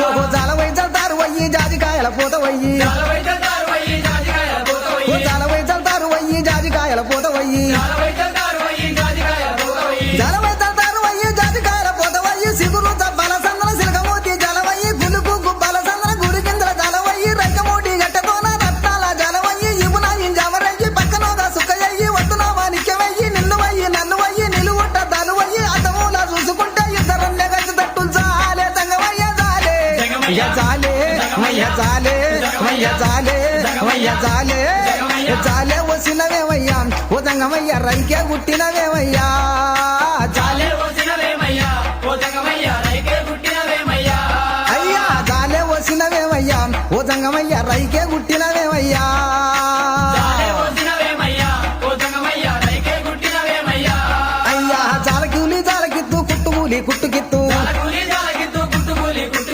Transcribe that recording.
ఓహో జాలవై చల్తారు వయ్యి జాజికాయల పూత వయ్యి జాలవై చల్తారు వయ్యి జాజికాయల పూత వయ్యి ఓ జాలవై చల్తారు వయ్యి జాజికాయల పూత వయ్యి జాలవై చల్తారు వయ్యి జాజికాయల పూత వయ్యి జాలవై చల్తారు వయ్యి జాజికాయల పూత వయ్యి సిగురు చబ్బల సందన సిలకమూతి జలవయ్యి గులుకు గుబ్బల సందన గుడి కిందల జలవయ్యి రైకమూటి గట్టతోన రత్నాల జలవయ్యి ఇవునాయి జవరయ్యి పక్కనోగా సుక్కయ్యి వద్దునోవా నిత్యమయ్యి నిన్నువయ్యి నన్నువయ్యి నిలువుంట దలువయ్యి అతములా చూసుకుంటే ఇద్దరన్నే గచ్చి తట్టులు చాలే తంగవయ్య జాలే జాలే మయ్య జాలే మయ్య జాలే మయ్య జాలే జాలే వచ్చినవేమయ్యా ఓ తంగమయ్య రైకే గుట్టినవేమయ్యా జాలే వచ్చినవేమయ్యా ఓ జంగమయ్య రైకే పుట్టినవేమయ్యా అయ్యా జాలే వచ్చినవేమయ్యా ఓ తంగమయ్య రైకే గుట్టినవేమయ్యా